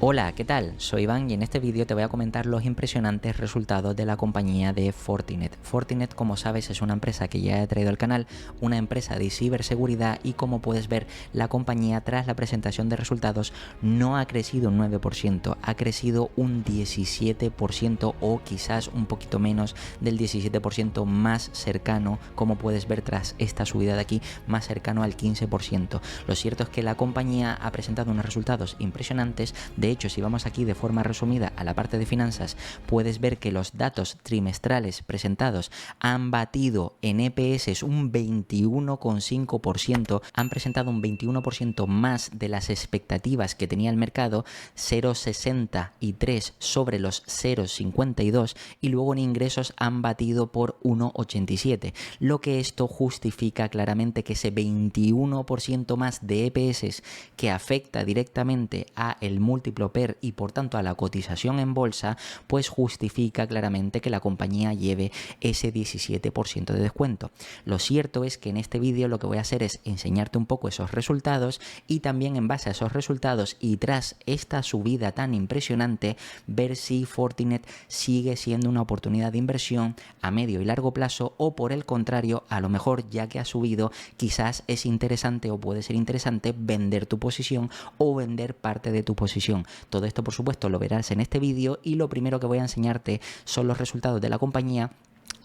Hola, ¿qué tal? Soy Iván y en este vídeo te voy a comentar los impresionantes resultados de la compañía de Fortinet. Fortinet, como sabes, es una empresa que ya he traído al canal, una empresa de ciberseguridad y como puedes ver, la compañía tras la presentación de resultados no ha crecido un 9%, ha crecido un 17% o quizás un poquito menos del 17% más cercano, como puedes ver tras esta subida de aquí, más cercano al 15%. Lo cierto es que la compañía ha presentado unos resultados impresionantes. De hecho, si vamos aquí de forma resumida a la parte de finanzas, puedes ver que los datos trimestrales presentados han batido en EPS un 21,5%, han presentado un 21% más de las expectativas que tenía el mercado, 0,63 sobre los 0,52, y luego en ingresos han batido por 1,87, lo que esto justifica claramente que ese 21% más de EPS que afecta directamente a el múltiplo PER y por tanto a la cotización en bolsa, pues justifica claramente que la compañía lleve ese 17% de descuento. Lo cierto es que en este vídeo lo que voy a hacer es enseñarte un poco esos resultados y también en base a esos resultados y tras esta subida tan impresionante, ver si Fortinet sigue siendo una oportunidad de inversión a medio y largo plazo o por el contrario, a lo mejor ya que ha subido, quizás es interesante o puede ser interesante vender tu posición o vender parte de tu posición. Todo esto, por supuesto, lo verás en este vídeo y lo primero que voy a enseñarte son los resultados de la compañía,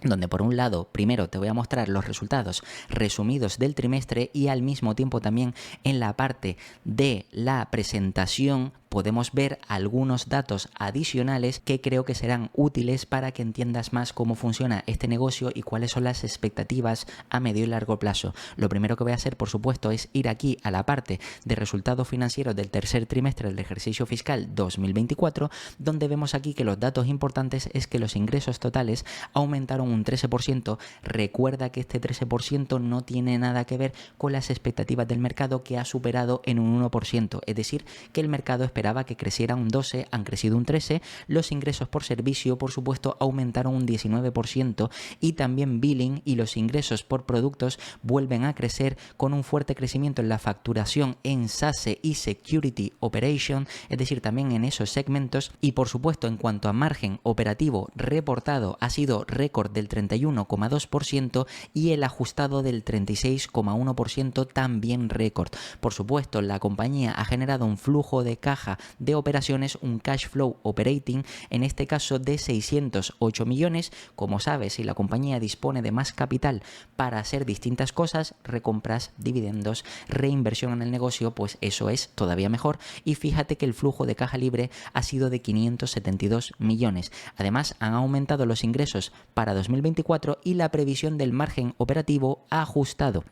donde por un lado primero te voy a mostrar los resultados resumidos del trimestre y al mismo tiempo también en la parte de la presentación podemos ver algunos datos adicionales que creo que serán útiles para que entiendas más cómo funciona este negocio y cuáles son las expectativas a medio y largo plazo. Lo primero que voy a hacer, por supuesto, es ir aquí a la parte de resultados financieros del tercer trimestre del ejercicio fiscal 2024, donde vemos aquí que los datos importantes es que los ingresos totales aumentaron un 13%. Recuerda que este 13% no tiene nada que ver con las expectativas del mercado, que ha superado en un 1%, es decir, que el mercado esperaba que creciera un 12, han crecido un 13, los ingresos por servicio, por supuesto, aumentaron un 19% y también billing y los ingresos por productos vuelven a crecer con un fuerte crecimiento en la facturación en SaaS y Security Operation, es decir, también en esos segmentos y por supuesto en cuanto a margen operativo reportado ha sido récord del 31,2% y el ajustado del 36,1% también récord. Por supuesto, la compañía ha generado un flujo de caja de operaciones, un cash flow operating, en este caso de 608 millones. Como sabes, si la compañía dispone de más capital para hacer distintas cosas, recompras, dividendos, reinversión en el negocio, pues eso es todavía mejor. Y fíjate que el flujo de caja libre ha sido de 572 millones. Además, han aumentado los ingresos para 2024 y la previsión del margen operativo ha ajustado.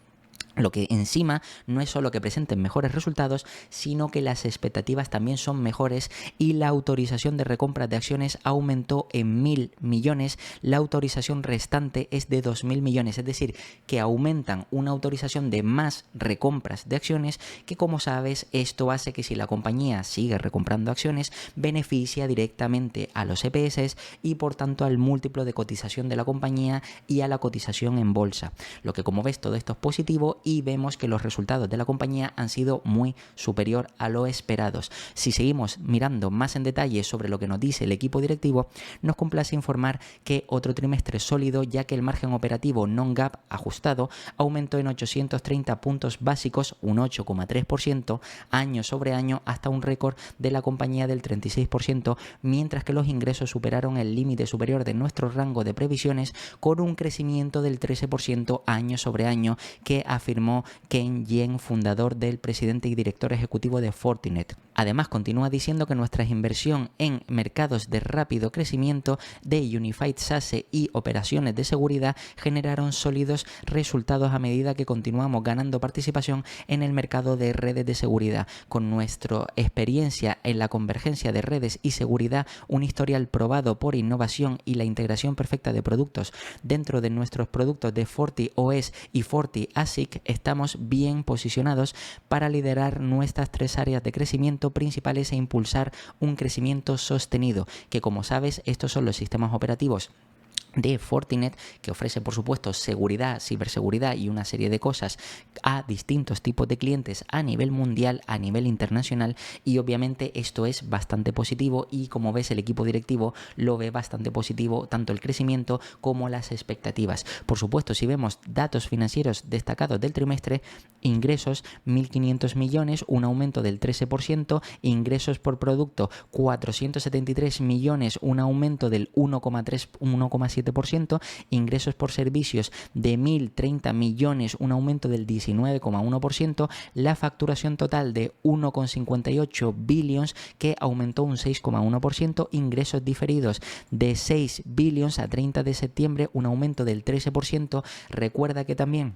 Lo que encima no es solo que presenten mejores resultados, sino que las expectativas también son mejores y la autorización de recompra de acciones aumentó en 1.000 millones, la autorización restante es de 2.000 millones, es decir, que aumentan una autorización de más recompras de acciones que, como sabes, esto hace que si la compañía sigue recomprando acciones, beneficia directamente a los EPS y por tanto al múltiplo de cotización de la compañía y a la cotización en bolsa. Lo que, como ves, todo esto es positivo y vemos que los resultados de la compañía han sido muy superior a lo esperados. Si seguimos mirando más en detalle sobre lo que nos dice el equipo directivo, nos complace informar que otro trimestre sólido, ya que el margen operativo non-GAAP ajustado aumentó en 830 puntos básicos, un 8,3% año sobre año, hasta un récord de la compañía del 36%, mientras que los ingresos superaron el límite superior de nuestro rango de previsiones con un crecimiento del 13% año sobre año, que afirmó Ken Yen, fundador, del presidente y director ejecutivo de Fortinet. Además, continúa diciendo que nuestra inversión en mercados de rápido crecimiento de Unified SaaS y operaciones de seguridad generaron sólidos resultados a medida que continuamos ganando participación en el mercado de redes de seguridad. Con nuestra experiencia en la convergencia de redes y seguridad, un historial probado por innovación y la integración perfecta de productos dentro de nuestros productos de FortiOS y FortiASIC, estamos bien posicionados para liderar nuestras tres áreas de crecimiento principales e impulsar un crecimiento sostenido, que, como sabes, estos son los sistemas operativos de Fortinet, que ofrece por supuesto seguridad, ciberseguridad y una serie de cosas a distintos tipos de clientes a nivel mundial, a nivel internacional, y obviamente esto es bastante positivo y como ves el equipo directivo lo ve bastante positivo, tanto el crecimiento como las expectativas. Por supuesto, si vemos datos financieros destacados del trimestre, ingresos 1.500 millones, un aumento del 13%, ingresos por producto 473 millones, un aumento del 1,7%, ingresos por servicios de 1.030 millones, un aumento del 19,1%, la facturación total de 1,58 billions que aumentó un 6,1%, ingresos diferidos de 6 billions a 30 de septiembre, un aumento del 13%. Recuerda que también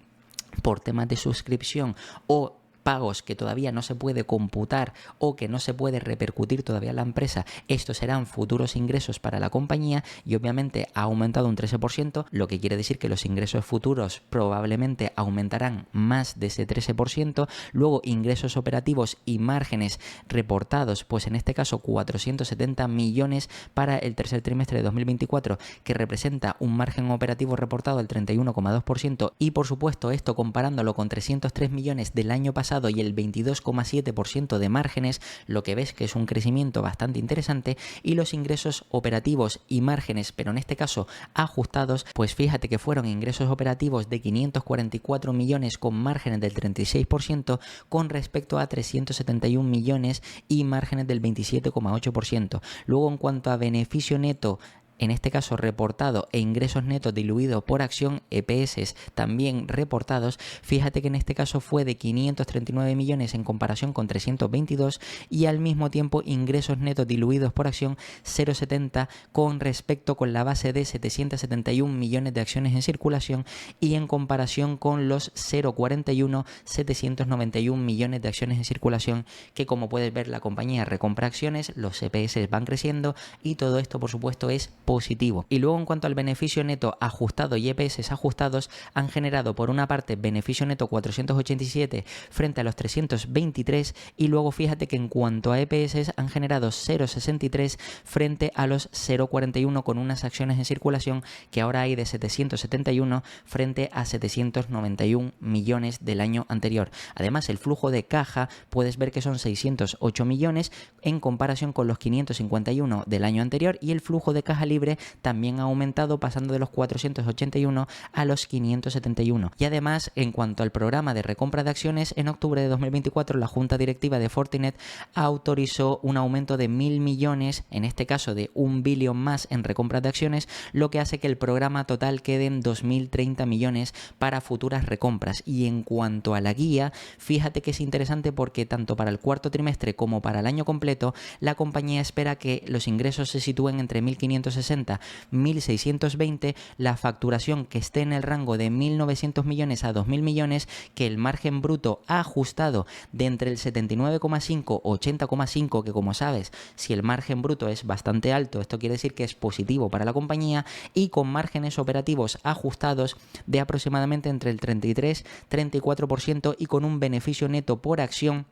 por temas de suscripción o pagos que todavía no se puede computar o que no se puede repercutir todavía a la empresa, estos serán futuros ingresos para la compañía y obviamente ha aumentado un 13%, lo que quiere decir que los ingresos futuros probablemente aumentarán más de ese 13%. Luego ingresos operativos y márgenes reportados, pues en este caso 470 millones para el tercer trimestre de 2024, que representa un margen operativo reportado del 31,2%, y por supuesto esto comparándolo con 303 millones del año pasado y el 22,7% de márgenes, lo que ves que es un crecimiento bastante interesante. Y los ingresos operativos y márgenes, pero en este caso ajustados, pues fíjate que fueron ingresos operativos de 544 millones con márgenes del 36% con respecto a 371 millones y márgenes del 27,8%. Luego, en cuanto a beneficio neto, en este caso reportado, e ingresos netos diluidos por acción, EPS también reportados, fíjate que en este caso fue de 539 millones en comparación con 322 y al mismo tiempo ingresos netos diluidos por acción 0,70 con respecto con la base de 771 millones de acciones en circulación y en comparación con los 0,41 791 millones de acciones en circulación, que como puedes ver la compañía recompra acciones, los EPS van creciendo y todo esto por supuesto es positivo. Y luego en cuanto al beneficio neto ajustado y EPS ajustados, han generado por una parte beneficio neto 487 frente a los 323 y luego fíjate que en cuanto a EPS han generado 0,63 frente a los 0,41 con unas acciones en circulación que ahora hay de 771 frente a 791 millones del año anterior. Además el flujo de caja puedes ver que son 608 millones en comparación con los 551 del año anterior y el flujo de caja libre también ha aumentado pasando de los 481 a los 571. Y además, en cuanto al programa de recompra de acciones, en octubre de 2024 la junta directiva de Fortinet autorizó un aumento de 1.000 millones, en este caso de 1 billón más en recompra de acciones, lo que hace que el programa total quede en 2.030 millones para futuras recompras. Y en cuanto a la guía, fíjate que es interesante porque tanto para el cuarto trimestre como para el año completo, la compañía espera que los ingresos se sitúen entre 1.560 1.620, la facturación que esté en el rango de 1.900 millones a 2.000 millones, que el margen bruto ajustado de entre el 79,5 o 80,5, que como sabes, si el margen bruto es bastante alto, esto quiere decir que es positivo para la compañía, y con márgenes operativos ajustados de aproximadamente entre el 33-34% y con un beneficio neto por acción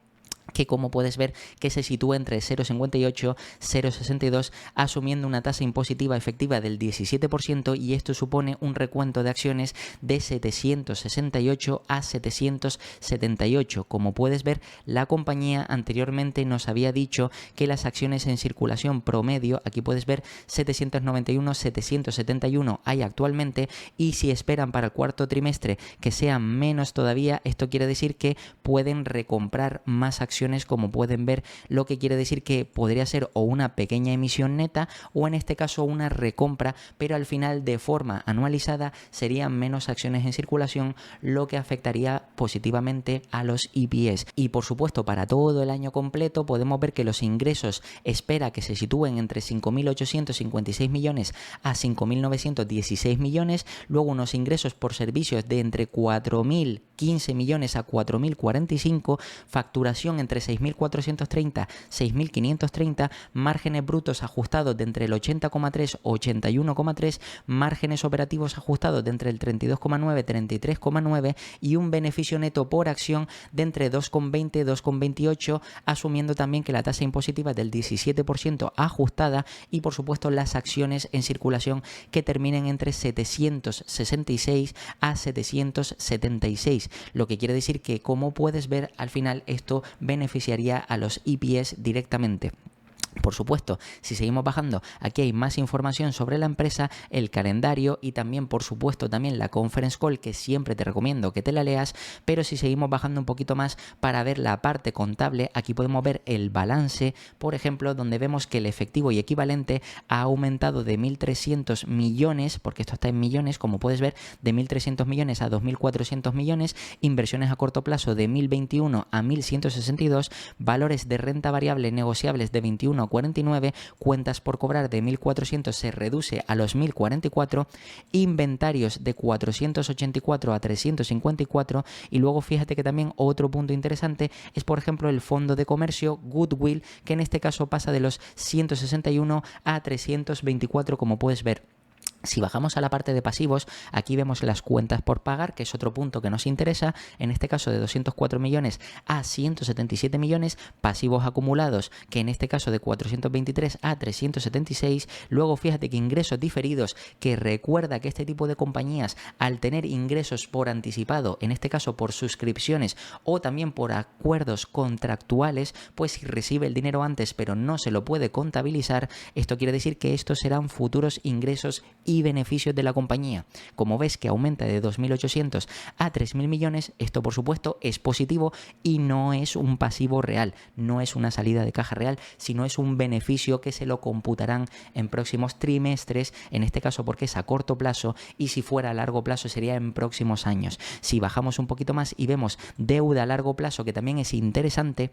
que como puedes ver que se sitúa entre 0,58 0,62 asumiendo una tasa impositiva efectiva del 17% y esto supone un recuento de acciones de 768 a 778. Como puedes ver, la compañía anteriormente nos había dicho que las acciones en circulación promedio, aquí puedes ver 791, 771 hay actualmente, y si esperan para el cuarto trimestre que sean menos todavía, esto quiere decir que pueden recomprar más acciones, como pueden ver, lo que quiere decir que podría ser o una pequeña emisión neta o en este caso una recompra, pero al final de forma anualizada serían menos acciones en circulación, lo que afectaría positivamente a los EPS. Y por supuesto para todo el año completo podemos ver que los ingresos espera que se sitúen entre 5.856 millones a 5.916 millones, luego unos ingresos por servicios de entre 4.015 millones a 4.045, facturación entre 6.430, 6.530, márgenes brutos ajustados de entre el 80,3 o 81,3, márgenes operativos ajustados de entre el 32,9, 33,9 y un beneficio neto por acción de entre 2,20, 2,28, asumiendo también que la tasa impositiva es del 17% ajustada y por supuesto las acciones en circulación que terminen entre 766 a 776, lo que quiere decir que, como puedes ver, al final esto beneficiaría a los EPS directamente. Por supuesto, si seguimos bajando, aquí hay más información sobre la empresa, el calendario y también, por supuesto, también la conference call, que siempre te recomiendo que te la leas. Pero si seguimos bajando un poquito más para ver la parte contable, aquí podemos ver el balance, por ejemplo, donde vemos que el efectivo y equivalente ha aumentado de 1.300 millones, porque esto está en millones, como puedes ver, de 1.300 millones a 2.400 millones, inversiones a corto plazo de 1.021 a 1.162, valores de renta variable negociables de 21 49, cuentas por cobrar de 1.400 se reduce a los 1.044, inventarios de 484 a 354 y luego fíjate que también otro punto interesante es, por ejemplo, el fondo de comercio Goodwill, que en este caso pasa de los 161 a 324, como puedes ver. Si bajamos a la parte de pasivos, aquí vemos las cuentas por pagar, que es otro punto que nos interesa, en este caso de 204 millones a 177 millones, pasivos acumulados, que en este caso de 423 a 376, luego fíjate que ingresos diferidos, que recuerda que este tipo de compañías, al tener ingresos por anticipado, en este caso por suscripciones o también por acuerdos contractuales, pues si recibe el dinero antes pero no se lo puede contabilizar, esto quiere decir que estos serán futuros ingresos y beneficios de la compañía. Como ves que aumenta de 2.800 a 3.000 millones, esto por supuesto es positivo y no es un pasivo real, no es una salida de caja real, sino es un beneficio que se lo computarán en próximos trimestres, en este caso porque es a corto plazo, y si fuera a largo plazo sería en próximos años. Si bajamos un poquito más y vemos deuda a largo plazo, que también es interesante,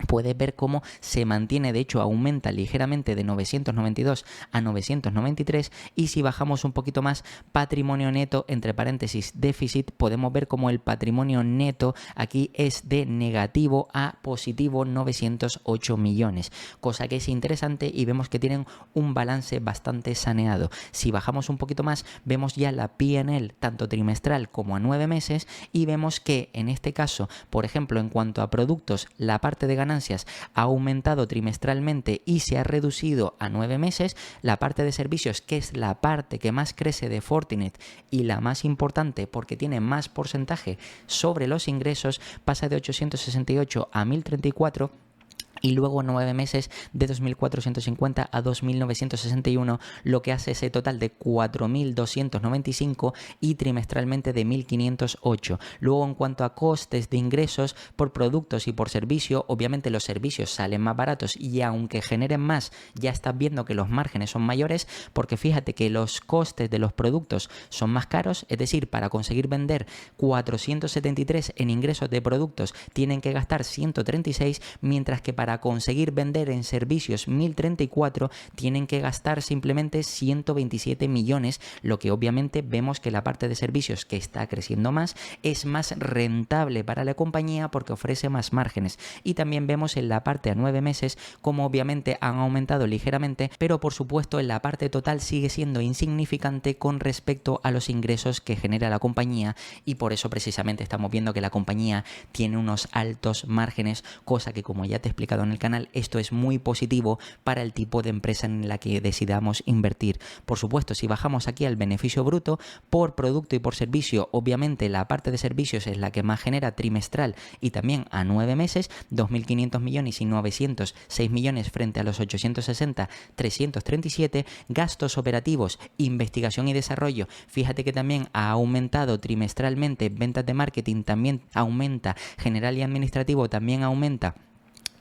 puedes ver cómo se mantiene, de hecho aumenta ligeramente de 992 a 993, y si bajamos un poquito más, patrimonio neto, entre paréntesis déficit, podemos ver cómo el patrimonio neto aquí es de negativo a positivo 908 millones, cosa que es interesante y vemos que tienen un balance bastante saneado. Si bajamos un poquito más, vemos ya la P&L tanto trimestral como a 9 meses y vemos que en este caso, por ejemplo, en cuanto a productos, la parte de ganancias ha aumentado trimestralmente y se ha reducido a 9 meses. La parte de servicios, que es la parte que más crece de Fortinet y la más importante porque tiene más porcentaje sobre los ingresos, pasa de 868 a 1034. Y luego 9 meses de 2.450 a 2.961, lo que hace ese total de 4.295 y trimestralmente de 1.508. Luego, en cuanto a costes de ingresos por productos y por servicio, obviamente los servicios salen más baratos y aunque generen más, ya estás viendo que los márgenes son mayores, porque fíjate que los costes de los productos son más caros, es decir, para conseguir vender 473 en ingresos de productos tienen que gastar 136, mientras que para conseguir vender en servicios 1034 tienen que gastar simplemente 127 millones, lo que obviamente vemos que la parte de servicios, que está creciendo más, es más rentable para la compañía porque ofrece más márgenes. Y también vemos en la parte a 9 meses como obviamente han aumentado ligeramente, pero por supuesto en la parte total sigue siendo insignificante con respecto a los ingresos que genera la compañía, y por eso precisamente estamos viendo que la compañía tiene unos altos márgenes, cosa que, como ya te he explicado en el canal, esto es muy positivo para el tipo de empresa en la que decidamos invertir. Por supuesto, si bajamos aquí al beneficio bruto por producto y por servicio, obviamente la parte de servicios es la que más genera trimestral y también a 9 meses, 2.500 millones y 906 millones frente a los 860, 337. Gastos operativos, investigación y desarrollo, fíjate que también ha aumentado trimestralmente, ventas de marketing también aumenta, general y administrativo también aumenta,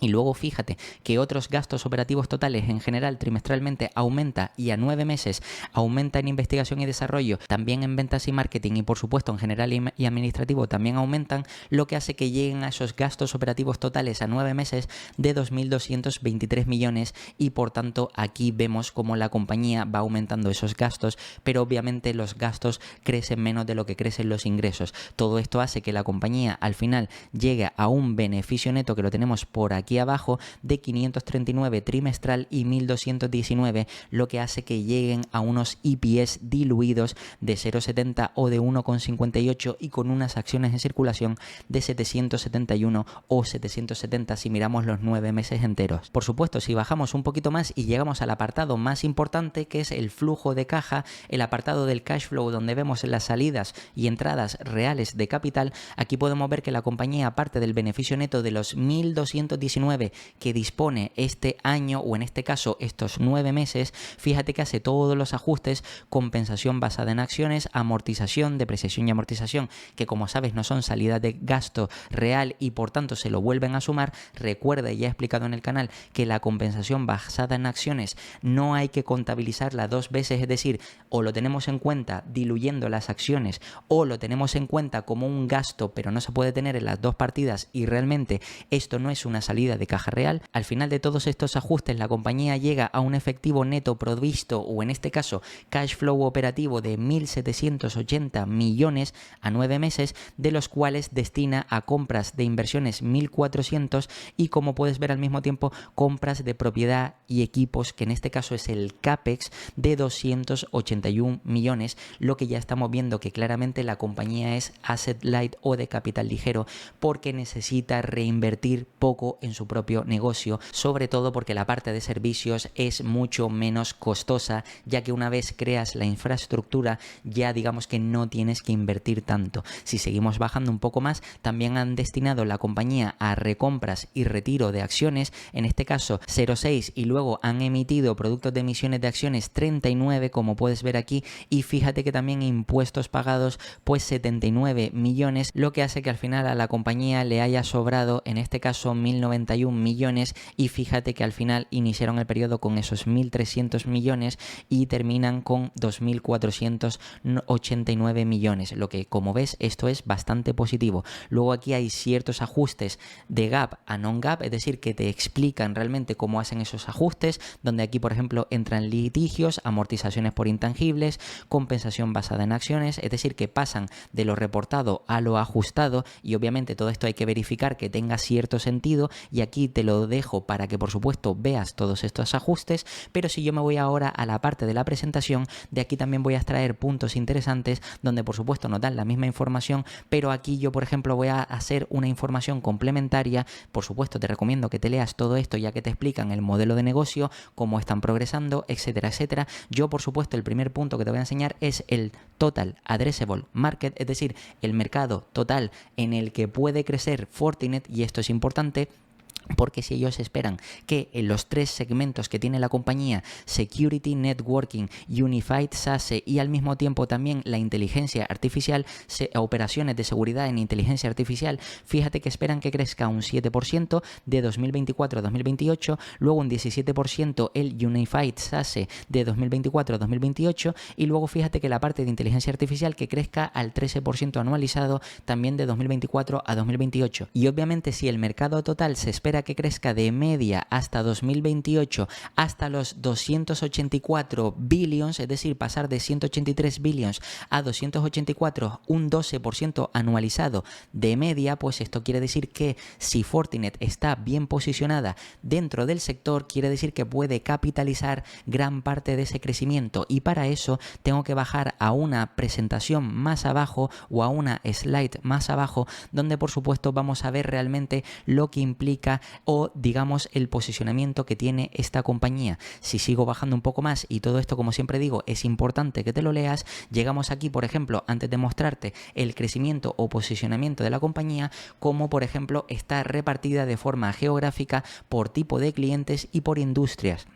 Y luego fíjate que otros gastos operativos totales en general trimestralmente aumenta y a 9 meses aumenta en investigación y desarrollo, también en ventas y marketing y por supuesto en general y administrativo también aumentan, lo que hace que lleguen a esos gastos operativos totales a 9 meses de 2.223 millones y por tanto aquí vemos cómo la compañía va aumentando esos gastos, pero obviamente los gastos crecen menos de lo que crecen los ingresos. Todo esto hace que la compañía al final llegue a un beneficio neto que lo tenemos por aquí abajo de 539 trimestral y 1.219, lo que hace que lleguen a unos EPS diluidos de 0,70 o de 1,58 y con unas acciones en circulación de 771 o 770 si miramos los 9 meses enteros. Por supuesto, si bajamos un poquito más y llegamos al apartado más importante, que es el flujo de caja, el apartado del cash flow donde vemos las salidas y entradas reales de capital, aquí podemos ver que la compañía, aparte del beneficio neto de los 1.219 que dispone este año o en este caso estos 9 meses, fíjate que hace todos los ajustes, compensación basada en acciones, amortización, depreciación y amortización, que como sabes no son salidas de gasto real y por tanto se lo vuelven a sumar. Recuerda, ya he explicado en el canal, que la compensación basada en acciones no hay que contabilizarla dos veces, es decir, o lo tenemos en cuenta diluyendo las acciones o lo tenemos en cuenta como un gasto, pero no se puede tener en las dos partidas y realmente esto no es una salida de caja real. Al final de todos estos ajustes la compañía llega a un efectivo neto provisto o en este caso cash flow operativo de 1.780 millones a 9 meses, de los cuales destina a compras de inversiones 1.400 y como puedes ver al mismo tiempo compras de propiedad y equipos, que en este caso es el CAPEX, de 281 millones, lo que ya estamos viendo que claramente la compañía es asset light o de capital ligero porque necesita reinvertir poco en su propio negocio, sobre todo porque la parte de servicios es mucho menos costosa, ya que una vez creas la infraestructura ya digamos que no tienes que invertir tanto. Si seguimos bajando un poco más, también han destinado la compañía a recompras y retiro de acciones, en este caso 0,6, y luego han emitido productos de emisiones de acciones 39, como puedes ver aquí, y fíjate que también impuestos pagados pues 79 millones, lo que hace que al final a la compañía le haya sobrado en este caso 1.091 millones y fíjate que al final iniciaron el periodo con esos 1.300 millones y terminan con 2.489 millones, lo que como ves esto es bastante positivo. Luego aquí hay ciertos ajustes de GAAP a non-GAAP, es decir, que te explican realmente cómo hacen esos ajustes, donde aquí por ejemplo entran litigios, amortizaciones por intangibles, compensación basada en acciones, es decir, que pasan de lo reportado a lo ajustado y obviamente todo esto hay que verificar que tenga cierto sentido y aquí te lo dejo para que por supuesto veas todos estos ajustes, pero si yo me voy ahora a la parte de la presentación, de aquí también voy a extraer puntos interesantes donde por supuesto nos dan la misma información, pero aquí yo por ejemplo voy a hacer una información complementaria. Por supuesto te recomiendo que te leas todo esto ya que te explican el modelo de negocio, cómo están progresando, etcétera, etcétera. Yo por supuesto el primer punto que te voy a enseñar es el Total Addressable Market, es decir, el mercado total en el que puede crecer Fortinet, y esto es importante porque si ellos esperan que en los tres segmentos que tiene la compañía, Security, Networking, Unified SASE y al mismo tiempo también la inteligencia artificial, operaciones de seguridad en inteligencia artificial, fíjate que esperan que crezca un 7% de 2024 a 2028, luego un 17% el Unified SASE de 2024 a 2028 y luego fíjate que la parte de inteligencia artificial que crezca al 13% anualizado también de 2024 a 2028. Y obviamente si el mercado total se espera que crezca de media hasta 2028 hasta los 284 billions, es decir, pasar de 183 billions a 284, un 12% anualizado de media, pues esto quiere decir que si Fortinet está bien posicionada dentro del sector, quiere decir que puede capitalizar gran parte de ese crecimiento y para eso tengo que bajar a una presentación más abajo o a una slide más abajo donde por supuesto vamos a ver realmente lo que implica o digamos el posicionamiento que tiene esta compañía. Si sigo bajando un poco más y todo esto como siempre digo es importante que te lo leas, llegamos aquí por ejemplo antes de mostrarte el crecimiento o posicionamiento de la compañía, como por ejemplo está repartida de forma geográfica por tipo de clientes y por industrias.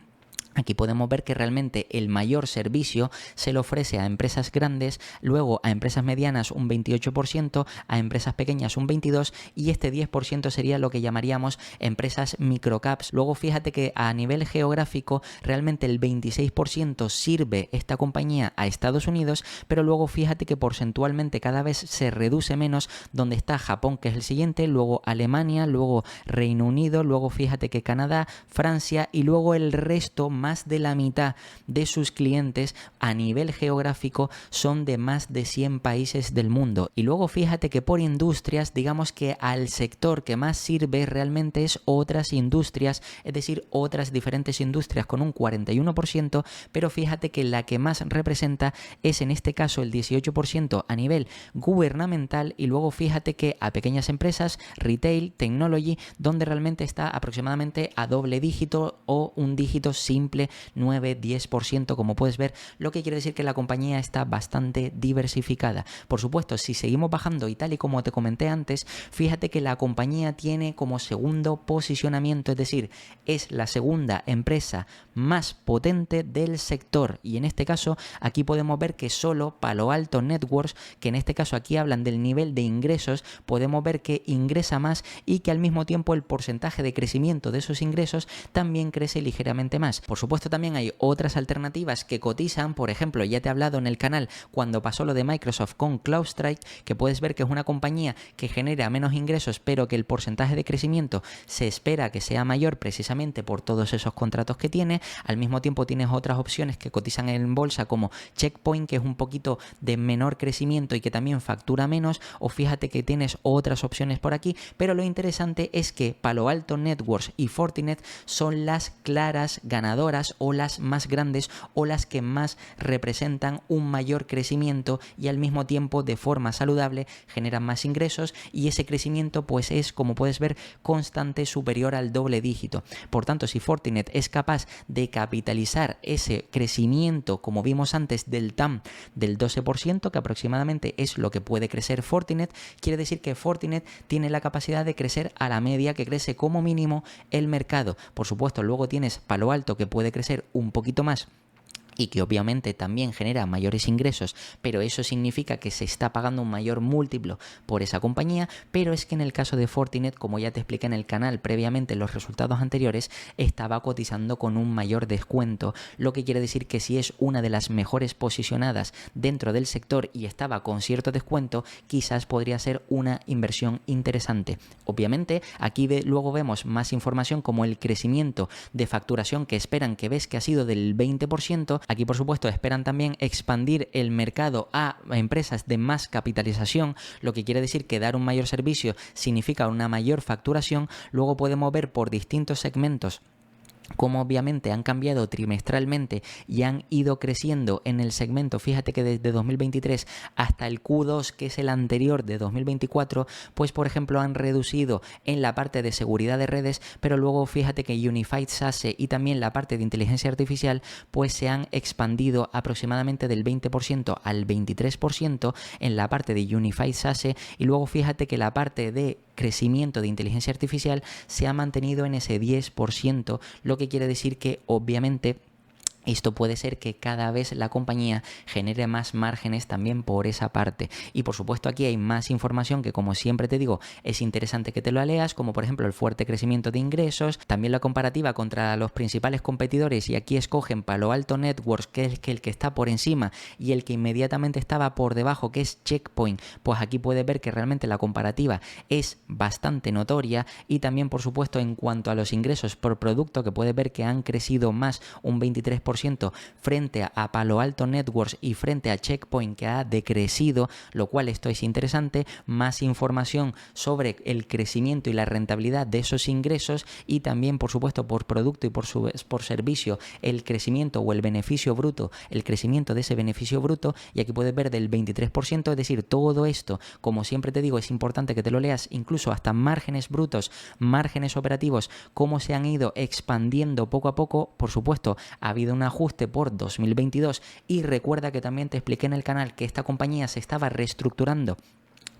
Aquí podemos ver que realmente el mayor servicio se le ofrece a empresas grandes, luego a empresas medianas un 28%, a empresas pequeñas un 22% y este 10% sería lo que llamaríamos empresas microcaps. Luego fíjate que a nivel geográfico realmente el 26% sirve esta compañía a Estados Unidos, pero luego fíjate que porcentualmente cada vez se reduce menos, donde está Japón, que es el siguiente, luego Alemania, luego Reino Unido, luego fíjate que Canadá, Francia y luego el resto, más de la mitad de sus clientes a nivel geográfico son de más de 100 países del mundo. Y luego fíjate que por industrias, digamos que al sector que más sirve realmente es otras industrias, es decir, otras diferentes industrias con un 41%, pero fíjate que la que más representa es en este caso el 18% a nivel gubernamental y luego fíjate que a pequeñas empresas, retail, technology, donde realmente está aproximadamente a doble dígito o un dígito simple 9-10%, como puedes ver, lo que quiere decir que la compañía está bastante diversificada. Por supuesto, si seguimos bajando y tal y como te comenté antes, fíjate que la compañía tiene como segundo posicionamiento, es decir, es la segunda empresa más potente del sector y en este caso aquí podemos ver que solo Palo Alto Networks, que en este caso aquí hablan del nivel de ingresos, podemos ver que ingresa más y que al mismo tiempo el porcentaje de crecimiento de esos ingresos también crece ligeramente más. Por supuesto también hay otras alternativas que cotizan, por ejemplo, ya te he hablado en el canal cuando pasó lo de Microsoft con CrowdStrike, que puedes ver que es una compañía que genera menos ingresos pero que el porcentaje de crecimiento se espera que sea mayor precisamente por todos esos contratos que tiene. Al mismo tiempo tienes otras opciones que cotizan en bolsa como Checkpoint, que es un poquito de menor crecimiento y que también factura menos, o fíjate que tienes otras opciones por aquí, pero lo interesante es que Palo Alto Networks y Fortinet son las claras ganadoras o las más grandes o las que más representan un mayor crecimiento y al mismo tiempo de forma saludable generan más ingresos y ese crecimiento pues es, como puedes ver, constante, superior al doble dígito. Por tanto, si Fortinet es capaz de capitalizar ese crecimiento, como vimos antes, del TAM del 12%, que aproximadamente es lo que puede crecer Fortinet, quiere decir que Fortinet tiene la capacidad de crecer a la media que crece como mínimo el mercado. Por supuesto, luego tienes Palo Alto que puede crecer un poquito más y que obviamente también genera mayores ingresos, pero eso significa que se está pagando un mayor múltiplo por esa compañía, pero es que en el caso de Fortinet, como ya te expliqué en el canal previamente en los resultados anteriores, estaba cotizando con un mayor descuento, lo que quiere decir que si es una de las mejores posicionadas dentro del sector y estaba con cierto descuento, quizás podría ser una inversión interesante. Obviamente, aquí luego vemos más información como el crecimiento de facturación que esperan, que ves que ha sido del 20%. Aquí, por supuesto, esperan también expandir el mercado a empresas de más capitalización, lo que quiere decir que dar un mayor servicio significa una mayor facturación. Luego podemos ver por distintos segmentos como obviamente han cambiado trimestralmente y han ido creciendo en el segmento. Fíjate que desde 2023 hasta el Q2, que es el anterior de 2024, pues por ejemplo han reducido en la parte de seguridad de redes, pero luego fíjate que Unified SASE y también la parte de inteligencia artificial pues se han expandido aproximadamente del 20% al 23% en la parte de Unified SASE y luego fíjate que la parte de crecimiento de inteligencia artificial se ha mantenido en ese 10%, lo que quiere decir que obviamente esto puede ser que cada vez la compañía genere más márgenes también por esa parte. Y por supuesto aquí hay más información que, como siempre te digo, es interesante que te lo leas, como por ejemplo el fuerte crecimiento de ingresos, también la comparativa contra los principales competidores, y aquí escogen Palo Alto Networks, que es el que está por encima, y el que inmediatamente estaba por debajo, que es Checkpoint. Pues aquí puedes ver que realmente la comparativa es bastante notoria, y también por supuesto en cuanto a los ingresos por producto, que puedes ver que han crecido más, un 23%, frente a Palo Alto Networks y frente a Checkpoint, que ha decrecido, lo cual esto es interesante. Más información sobre el crecimiento y la rentabilidad de esos ingresos, y también por supuesto por producto y por servicio el crecimiento o el beneficio bruto, el crecimiento de ese beneficio bruto, y aquí puedes ver del 23%, es decir, todo esto, como siempre te digo, es importante que te lo leas, incluso hasta márgenes brutos, márgenes operativos, cómo se han ido expandiendo poco a poco. Por supuesto, ha habido una ajuste por 2022 y recuerda que también te expliqué en el canal que esta compañía se estaba reestructurando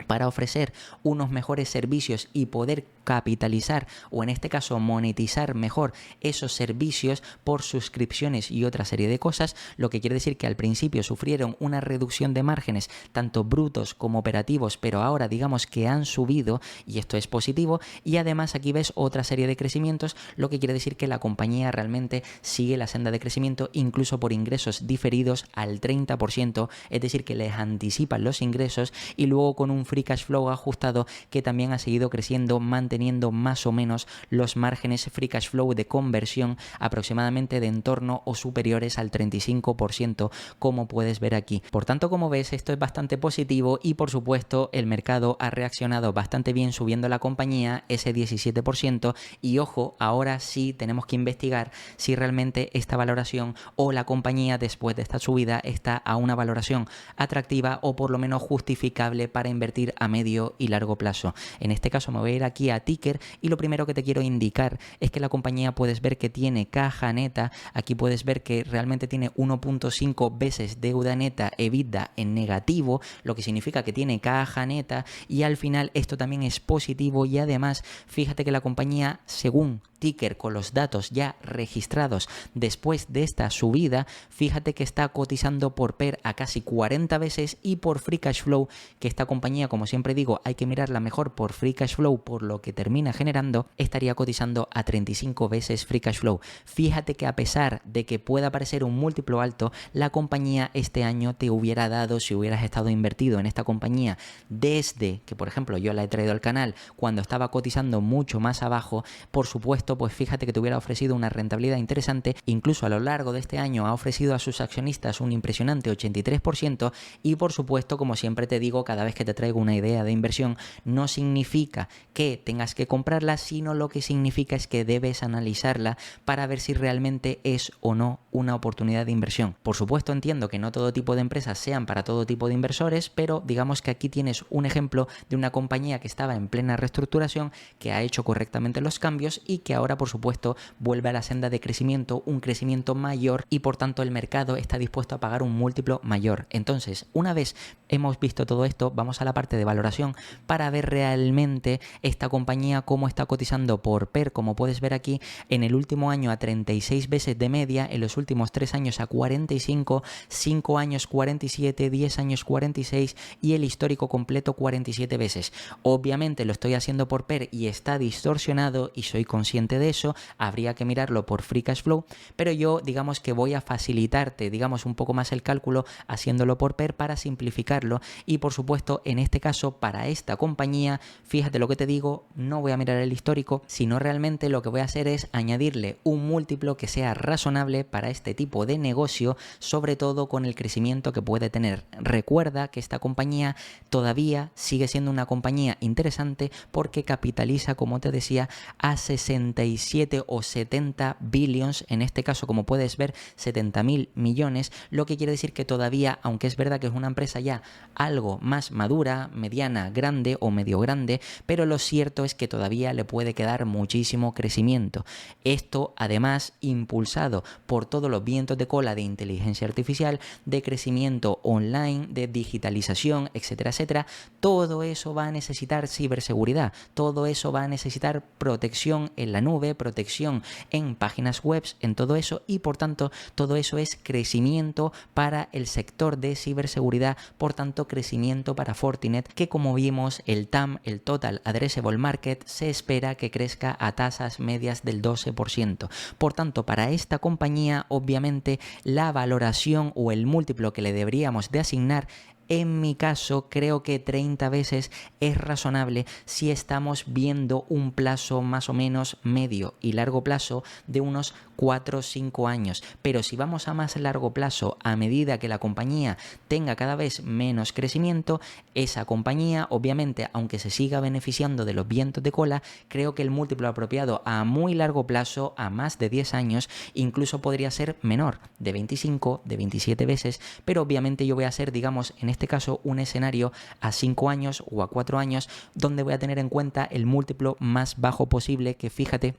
para ofrecer unos mejores servicios y poder capitalizar, o en este caso monetizar mejor esos servicios por suscripciones y otra serie de cosas, lo que quiere decir que al principio sufrieron una reducción de márgenes tanto brutos como operativos, pero ahora digamos que han subido y esto es positivo. Y además aquí ves otra serie de crecimientos, lo que quiere decir que la compañía realmente sigue la senda de crecimiento, incluso por ingresos diferidos al 30%, es decir que les anticipan los ingresos, y luego con un free cash flow ajustado que también ha seguido creciendo, manteniendo más o menos los márgenes free cash flow de conversión aproximadamente de en torno o superiores al 35%, como puedes ver aquí. Por tanto, como ves, esto es bastante positivo y por supuesto el mercado ha reaccionado bastante bien subiendo la compañía ese 17%. Y ojo, ahora sí tenemos que investigar si realmente esta valoración o la compañía después de esta subida está a una valoración atractiva o por lo menos justificable para invertir a medio y largo plazo. En este caso me voy a ir aquí a ticker y lo primero que te quiero indicar es que la compañía puedes ver que tiene caja neta. Aquí puedes ver que realmente tiene 1.5 veces deuda neta EBITDA en negativo, lo que significa que tiene caja neta, y al final esto también es positivo. Y además fíjate que la compañía, según ticker, con los datos ya registrados después de esta subida, fíjate que está cotizando por PER a casi 40 veces y por free cash flow, que esta compañía, como siempre digo, hay que mirarla mejor por free cash flow, por lo que termina generando, estaría cotizando a 35 veces free cash flow. Fíjate que a pesar de que pueda parecer un múltiplo alto, la compañía este año te hubiera dado, si hubieras estado invertido en esta compañía desde que, por ejemplo, yo la he traído al canal cuando estaba cotizando mucho más abajo, por supuesto, pues fíjate que te hubiera ofrecido una rentabilidad interesante. Incluso a lo largo de este año ha ofrecido a sus accionistas un impresionante 83%. Y por supuesto, como siempre te digo, cada vez que te traigo una idea de inversión, no significa que tengas que comprarla, sino lo que significa es que debes analizarla para ver si realmente es o no una oportunidad de inversión. Por supuesto, entiendo que no todo tipo de empresas sean para todo tipo de inversores, pero digamos que aquí tienes un ejemplo de una compañía que estaba en plena reestructuración, que ha hecho correctamente los cambios y que ahora, por supuesto, vuelve a la senda de crecimiento, un crecimiento mayor, y por tanto el mercado está dispuesto a pagar un múltiplo mayor. Entonces, una vez hemos visto todo esto, vamos a la parte de valoración para ver realmente esta compañía cómo está cotizando por PER. Como puedes ver aquí, en el último año a 36 veces de media, en los últimos 3 años a 45, 5 años 47, 10 años 46 y el histórico completo 47 veces. Obviamente lo estoy haciendo por PER y está distorsionado y soy consciente de eso, habría que mirarlo por free cash flow, pero yo digamos que voy a facilitarte digamos un poco más el cálculo haciéndolo por PER para simplificarlo. Y por supuesto en este caso para esta compañía, fíjate lo que te digo, no voy a mirar el histórico, sino realmente lo que voy a hacer es añadirle un múltiplo que sea razonable para este tipo de negocio, sobre todo con el crecimiento que puede tener. Recuerda que esta compañía todavía sigue siendo una compañía interesante porque capitaliza, como te decía, a 67 o 70 billions, en este caso como puedes ver 70.000 millones, lo que quiere decir que todavía, aunque es verdad que es una empresa ya algo más madura, mediana, grande o medio grande, pero lo cierto es que todavía le puede quedar muchísimo crecimiento. Esto además impulsado por todos los vientos de cola de inteligencia artificial, de crecimiento online, de digitalización, etcétera, etcétera. Todo eso va a necesitar ciberseguridad, todo eso va a necesitar protección en la nube, protección en páginas web, en todo eso, y por tanto todo eso es crecimiento para el sector de ciberseguridad, por tanto crecimiento para Fortinet, que como vimos el TAM, el Total Addressable Market, se espera que crezca a tasas medias del 12%. Por tanto, para esta compañía obviamente la valoración o el múltiplo que le deberíamos de asignar, en mi caso creo que 30 veces es razonable si estamos viendo un plazo más o menos medio y largo plazo de unos 4 o 5 años. Pero si vamos a más largo plazo, a medida que la compañía tenga cada vez menos crecimiento, esa compañía obviamente, aunque se siga beneficiando de los vientos de cola, creo que el múltiplo apropiado a muy largo plazo, a más de 10 años, incluso podría ser menor, de 25, de 27 veces, pero obviamente yo voy a hacer, digamos, en este caso un escenario a 5 años o a 4 años donde voy a tener en cuenta el múltiplo más bajo posible, que fíjate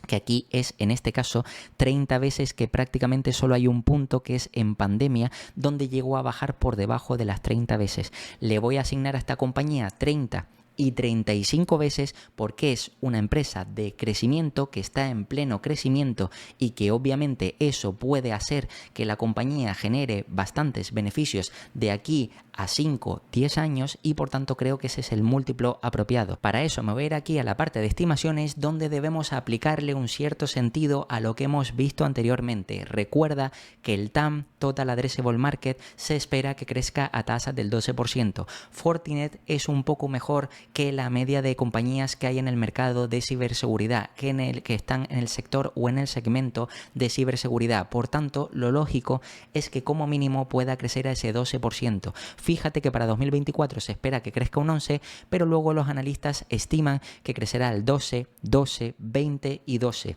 que aquí es en este caso 30 veces, que prácticamente solo hay un punto que es en pandemia donde llegó a bajar por debajo de las 30 veces. Le voy a asignar a esta compañía 30 y 35 veces porque es una empresa de crecimiento que está en pleno crecimiento y que obviamente eso puede hacer que la compañía genere bastantes beneficios de aquí a 5, 10 años y por tanto creo que ese es el múltiplo apropiado. Para eso me voy a ir aquí a la parte de estimaciones donde debemos aplicarle un cierto sentido a lo que hemos visto anteriormente. Recuerda que el TAM, Total Addressable Market, se espera que crezca a tasa del 12%. Fortinet es un poco mejor que la media de compañías que hay en el mercado de ciberseguridad, que están en el sector o en el segmento de ciberseguridad. Por tanto, lo lógico es que como mínimo pueda crecer a ese 12%. Fíjate que para 2024 se espera que crezca un 11%, pero luego los analistas estiman que crecerá al 12, 12, 20 y 12%.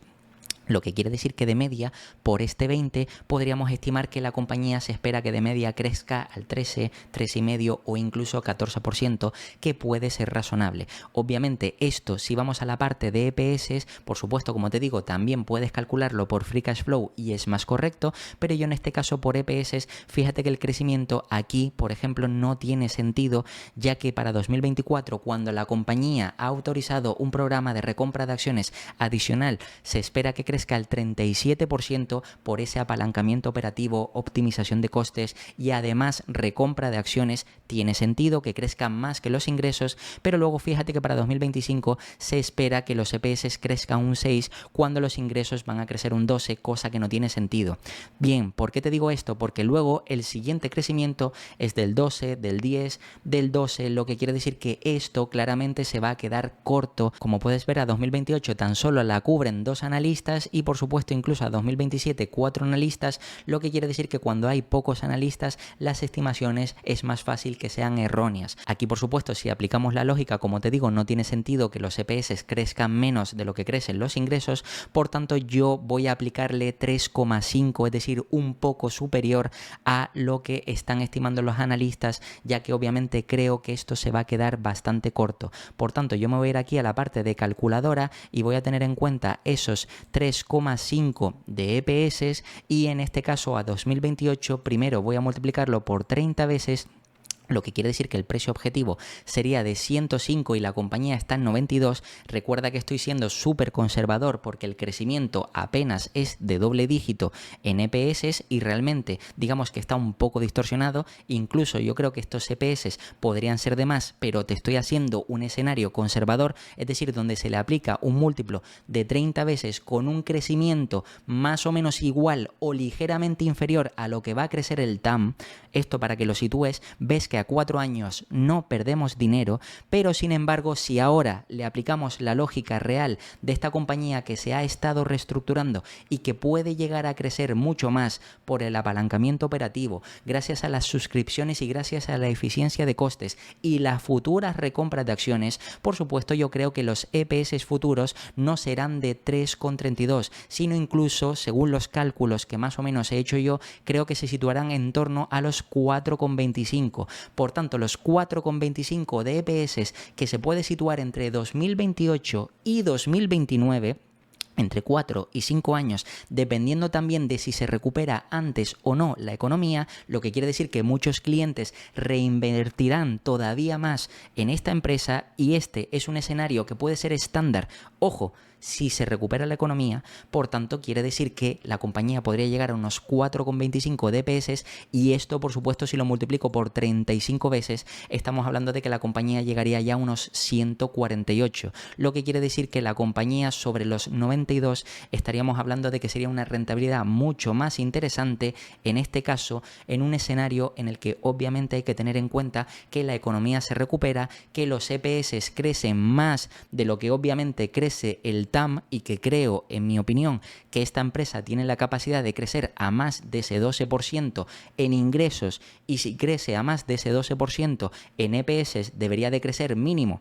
Lo que quiere decir que de media, por este 20, podríamos estimar que la compañía se espera que de media crezca al 13, 13,5 o incluso 14%, que puede ser razonable. Obviamente esto, si vamos a la parte de EPS, por supuesto, como te digo, también puedes calcularlo por Free Cash Flow y es más correcto, pero yo en este caso por EPS, fíjate que el crecimiento aquí, por ejemplo, no tiene sentido, ya que para 2024, cuando la compañía ha autorizado un programa de recompra de acciones adicional, se espera que crezca al 37% por ese apalancamiento operativo, optimización de costes y además recompra de acciones. Tiene sentido que crezcan más que los ingresos, pero luego fíjate que para 2025 se espera que los EPS crezcan un 6 cuando los ingresos van a crecer un 12, cosa que no tiene sentido. Bien, ¿por qué te digo esto? Porque luego el siguiente crecimiento es del 12, del 10, del 12, lo que quiere decir que esto claramente se va a quedar corto. Como puedes ver, a 2028 tan solo la cubren 2 analistas y por supuesto incluso a 2027 4 analistas, lo que quiere decir que cuando hay pocos analistas las estimaciones es más fácil que sean erróneas. Aquí por supuesto si aplicamos la lógica, como te digo, no tiene sentido que los EPS crezcan menos de lo que crecen los ingresos, por tanto yo voy a aplicarle 3,5, es decir, un poco superior a lo que están estimando los analistas, ya que obviamente creo que esto se va a quedar bastante corto. Por tanto yo me voy a ir aquí a la parte de calculadora y voy a tener en cuenta esos 3,5 de EPS y en este caso a 2028 primero voy a multiplicarlo por 30 veces, lo que quiere decir que el precio objetivo sería de 105 y la compañía está en 92. Recuerda que estoy siendo súper conservador porque el crecimiento apenas es de doble dígito en EPS y realmente digamos que está un poco distorsionado. Incluso yo creo que estos EPS podrían ser de más, pero te estoy haciendo un escenario conservador, es decir, donde se le aplica un múltiplo de 30 veces con un crecimiento más o menos igual o ligeramente inferior a lo que va a crecer el TAM. Esto para que lo sitúes, ves que a 4 años no perdemos dinero, pero sin embargo si ahora le aplicamos la lógica real de esta compañía que se ha estado reestructurando y que puede llegar a crecer mucho más por el apalancamiento operativo, gracias a las suscripciones y gracias a la eficiencia de costes y las futuras recompras de acciones, por supuesto yo creo que los EPS futuros no serán de 3,32, sino incluso, según los cálculos que más o menos he hecho yo, creo que se situarán en torno a los 4,25. Por tanto, los 4,25 de EPS que se puede situar entre 2028 y 2029, entre 4 y 5 años, dependiendo también de si se recupera antes o no la economía, lo que quiere decir que muchos clientes reinvertirán todavía más en esta empresa y este es un escenario que puede ser estándar. Ojo, si se recupera la economía, por tanto quiere decir que la compañía podría llegar a unos 4,25 de EPS y esto por supuesto si lo multiplico por 35 veces estamos hablando de que la compañía llegaría ya a unos 148, lo que quiere decir que la compañía sobre los 92 estaríamos hablando de que sería una rentabilidad mucho más interesante, en este caso en un escenario en el que obviamente hay que tener en cuenta que la economía se recupera, que los EPS crecen más de lo que obviamente crece el TAM y que creo, en mi opinión, que esta empresa tiene la capacidad de crecer a más de ese 12% en ingresos y si crece a más de ese 12% en EPS debería de crecer mínimo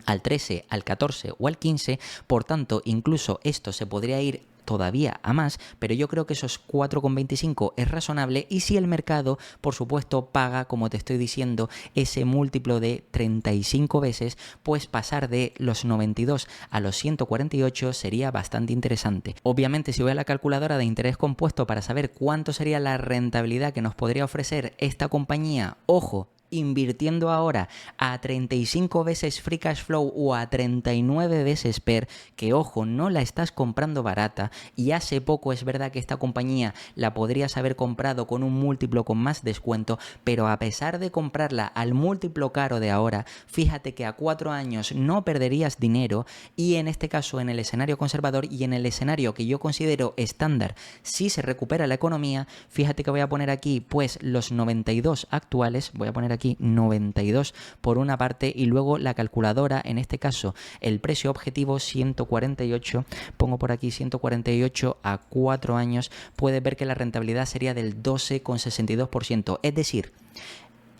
al 13, al 14 o al 15, por tanto incluso esto se podría ir todavía a más, pero yo creo que esos 4,25 es razonable y si el mercado, por supuesto, paga, como te estoy diciendo, ese múltiplo de 35 veces, pues pasar de los 92 a los 148 sería bastante interesante. Obviamente, si voy a la calculadora de interés compuesto para saber cuánto sería la rentabilidad que nos podría ofrecer esta compañía, ojo, invirtiendo ahora a 35 veces free cash flow o a 39 veces PER, que ojo, no la estás comprando barata y hace poco es verdad que esta compañía la podrías haber comprado con un múltiplo con más descuento, pero a pesar de comprarla al múltiplo caro de ahora, fíjate que a 4 años no perderías dinero y en este caso en el escenario conservador y en el escenario que yo considero estándar, si se recupera la economía, fíjate que voy a poner aquí pues los 92 actuales, voy a poner aquí 92 por una parte y luego la calculadora, en este caso el precio objetivo 148, pongo por aquí 148 a 4 años, puedes ver que la rentabilidad sería del 12,62%, es decir,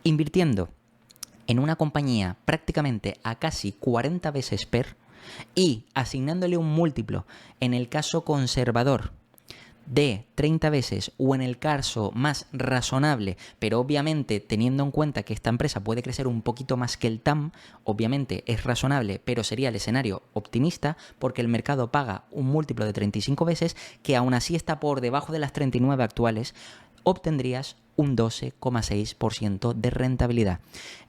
invirtiendo en una compañía prácticamente a casi 40 veces PER y asignándole un múltiplo en el caso conservador de 30 veces o en el caso más razonable, pero obviamente teniendo en cuenta que esta empresa puede crecer un poquito más que el TAM, obviamente es razonable, pero sería el escenario optimista porque el mercado paga un múltiplo de 35 veces que aún así está por debajo de las 39 actuales, obtendrías un 12,6% de rentabilidad.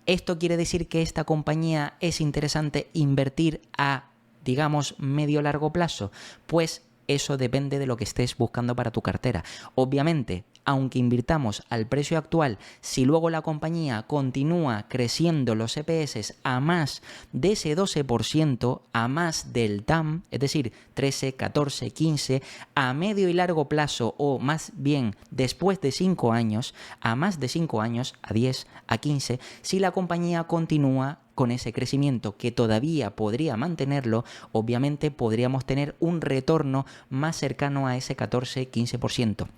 ¿Esto quiere decir que esta compañía es interesante invertir a, digamos, medio largo plazo? Pues eso depende de lo que estés buscando para tu cartera. Obviamente, aunque invirtamos al precio actual, si luego la compañía continúa creciendo los EPS a más de ese 12%, a más del TAM, es decir, 13, 14, 15, a medio y largo plazo o más bien después de 5 años, a más de 5 años, a 10, a 15, si la compañía continúa con ese crecimiento que todavía podría mantenerlo, obviamente podríamos tener un retorno más cercano a ese 14-15%.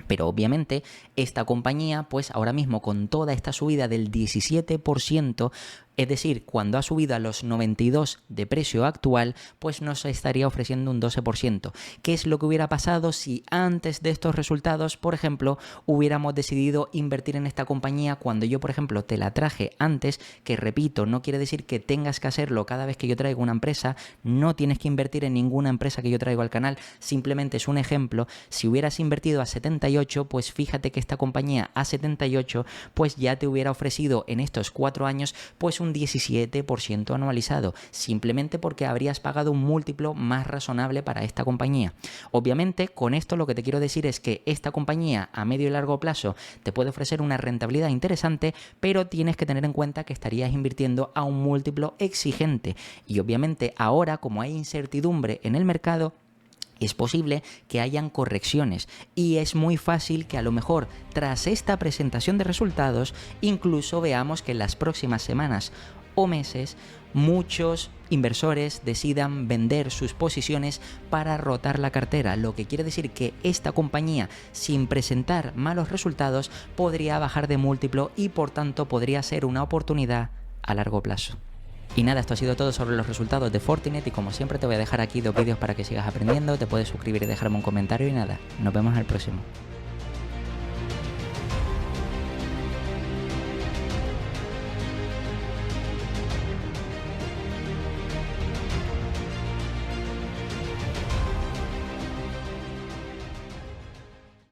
Pero obviamente esta compañía, pues ahora mismo con toda esta subida del 17%, es decir, cuando ha subido a los 92 de precio actual, pues nos estaría ofreciendo un 12%. ¿Qué es lo que hubiera pasado si antes de estos resultados, por ejemplo, hubiéramos decidido invertir en esta compañía cuando yo, por ejemplo, te la traje antes? Que repito, no quiere decir que tengas que hacerlo cada vez que yo traigo una empresa, no tienes que invertir en ninguna empresa que yo traigo al canal, simplemente es un ejemplo. Si hubieras invertido a 78, pues fíjate que esta compañía a 78, pues ya te hubiera ofrecido en estos 4 años, pues un 17% anualizado, simplemente porque habrías pagado un múltiplo más razonable para esta compañía. Obviamente, con esto lo que te quiero decir es que esta compañía a medio y largo plazo te puede ofrecer una rentabilidad interesante, pero tienes que tener en cuenta que estarías invirtiendo a un múltiplo exigente. Y obviamente ahora, como hay incertidumbre en el mercado, es posible que hayan correcciones y es muy fácil que a lo mejor tras esta presentación de resultados incluso veamos que en las próximas semanas o meses muchos inversores decidan vender sus posiciones para rotar la cartera, lo que quiere decir que esta compañía sin presentar malos resultados podría bajar de múltiplo y por tanto podría ser una oportunidad a largo plazo. Y nada, esto ha sido todo sobre los resultados de Fortinet y como siempre te voy a dejar aquí 2 vídeos para que sigas aprendiendo, te puedes suscribir y dejarme un comentario y nada, nos vemos en el próximo.